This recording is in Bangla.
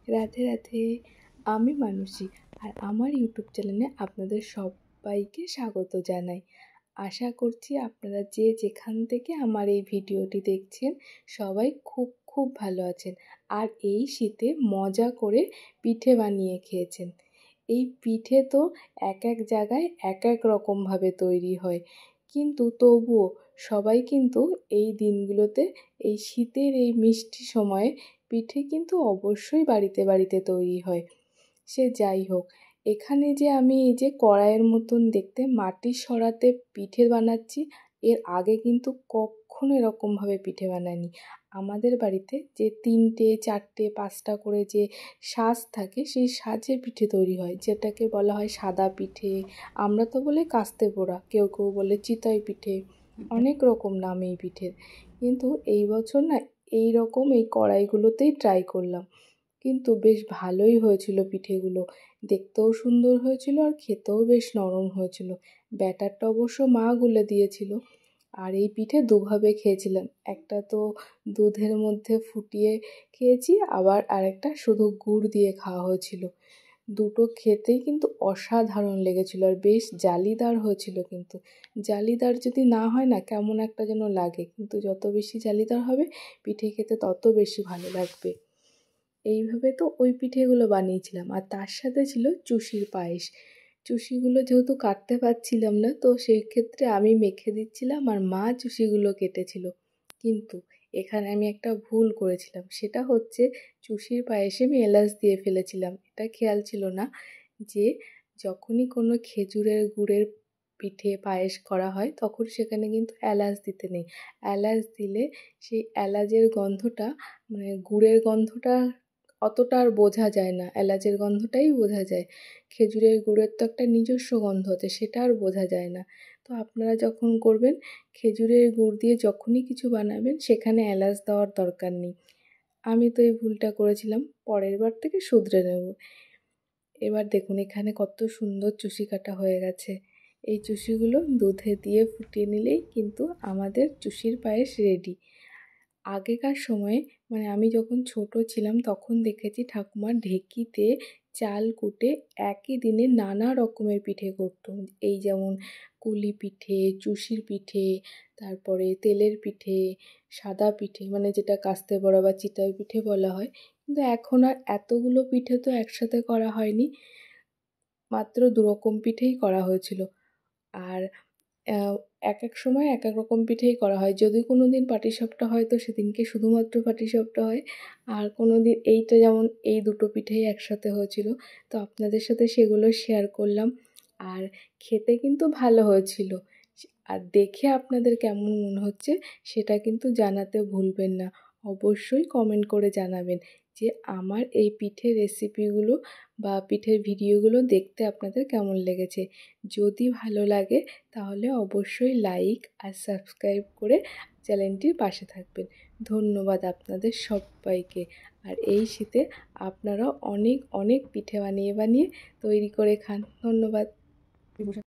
রাধে রাধে। আমি মানসী, আর আমার ইউটিউব চ্যানেলে আপনাদের সবাইকে স্বাগত জানাই। আশা করছি আপনারা যে যেখান থেকে আমার এই ভিডিওটি দেখছেন সবাই খুব খুব ভালো আছেন, আর এই শীতে মজা করে পিঠে বানিয়ে খেয়েছেন। এই পিঠে তো এক এক জায়গায় এক এক রকমভাবে তৈরি হয়, কিন্তু তবুও সবাই কিন্তু এই দিনগুলোতে, এই শীতের এই মিষ্টি সময়ে পিঠে কিন্তু অবশ্যই বাড়িতে বাড়িতে তৈরি হয়। সে যাই হোক, এখানে যে আমি এই যে কড়াইয়ের মতন দেখতে মাটির সরাতে পিঠে বানাচ্ছি, এর আগে কিন্তু কখনো এরকমভাবে পিঠে বানাইনি। আমাদের বাড়িতে যে 3টে 4টে 5টা করে যে সাজ থাকে, সেই সাজে পিঠে তৈরি হয়, যেটাকে বলা হয় সাদা পিঠে। আমরা তো বলি কাস্তে পোড়া, কেউ কেউ বলে চিতই পিঠে, অনেক রকম নাম এই পিঠের। কিন্তু এই বছর না এই রকম এই কড়াইগুলোতেই ট্রাই করলাম, কিন্তু বেশ ভালোই হয়েছিল পিঠেগুলো। দেখতেও সুন্দর হয়েছিল আর খেতেও বেশ নরম হয়েছিল। ব্যাটারটা অবশ্য মা গুলে দিয়েছিল। আর এই পিঠে দুভাবে খেয়েছিলাম, একটা তো দুধের মধ্যে ফুটিয়ে খেয়েছি, আবার আরেকটা শুধু গুড় দিয়ে খাওয়া হয়েছিল। দুটো খেতেই কিন্তু অসাধারণ লেগেছিল, আর বেশ জালিদার হয়েছিল। কিন্তু জালিদার যদি না হয় না, কেমন একটা যেন লাগে, কিন্তু যত বেশি জালিদার হবে পিঠে খেতে তত বেশি ভালো লাগবে। এইভাবে তো ওই পিঠেগুলো বানিয়েছিলাম, আর তার সাথে ছিল চুষির পায়েস। চুষিগুলো যেহেতু কাটতে পারছিলাম না, তো সেই ক্ষেত্রে আমি মেখে দিচ্ছিলাম আর মা চুষিগুলো কেটেছিল। কিন্তু এখানে আমি একটা ভুল করেছিলাম, সেটা হচ্ছে চুষির পায়েসে আমি এলাচ দিয়ে ফেলেছিলাম। এটা খেয়াল ছিল না যে যখনই কোনো খেজুরের গুড়ের পিঠে পায়েস করা হয়, তখন সেখানে কিন্তু এলাচ দিতে নেই। এলাচ দিলে সেই এলাচের গন্ধটা, মানে গুড়ের গন্ধটা অতটা আর বোঝা যায় না, এলাচের গন্ধটাই বোঝা যায়। খেজুরের গুড়ের তো একটা নিজস্ব গন্ধ আছে, সেটা আর বোঝা যায় না। তো আপনারা যখন করবেন, খেজুরের গুড় দিয়ে যখনই কিছু বানাবেন সেখানে এলাচ দেওয়ার দরকার নেই। আমি তো এই ভুলটা করেছিলাম, পরের বার থেকে শুধরে নেব। এবার দেখুন এখানে কত সুন্দর চুষি কাটা হয়ে গেছে। এই চুষিগুলো দুধে দিয়ে ফুটিয়ে নিলেই কিন্তু আমাদের চুষির পায়েস রেডি। আগেকার সময়ে, মানে আমি যখন ছোট ছিলাম তখন দেখেছি ঠাকুমা ঢেঁকিতে চাল কুটে একই দিনে নানা রকমের পিঠে করতো। এই যেমন কুলি পিঠে, চুষির পিঠে, তারপরে তেলের পিঠে, সাদা পিঠে মানে যেটা কাস্তে বড়া বা চিতই পিঠে বলা হয়। কিন্তু এখন আর এতগুলো পিঠে তো একসাথে করা হয়নি, মাত্র 2 রকম পিঠেই করা হয়েছিল। আর এক এক সময় এক এক রকম পিঠেই করা হয়। যদি কোনো দিন পাটিসাপটা হয় তো সেদিনকে শুধুমাত্র পাটিসাপটা হয়, আর কোনো দিন এইটা যেমন এই দুটো পিঠেই একসাথে হয়েছিল, তো আপনাদের সাথে সেগুলো শেয়ার করলাম। আর খেতে কিন্তু ভালো হয়েছিল, আর দেখে আপনাদের কেমন মনে হচ্ছে সেটা কিন্তু জানাতে ভুলবেন না। অবশ্যই কমেন্ট করে জানাবেন যে আমার এই পিঠের রেসিপিগুলো বা পিঠের ভিডিওগুলো দেখতে আপনাদের কেমন লেগেছে। যদি ভালো লাগে তাহলে অবশ্যই লাইক আর সাবস্ক্রাইব করে চ্যানেলটির পাশে থাকবেন। ধন্যবাদ আপনাদের সবাইকে। আর এই শীতে আপনারা অনেক অনেক পিঠে বানিয়ে বানিয়ে তৈরি করে খান। ধন্যবাদ।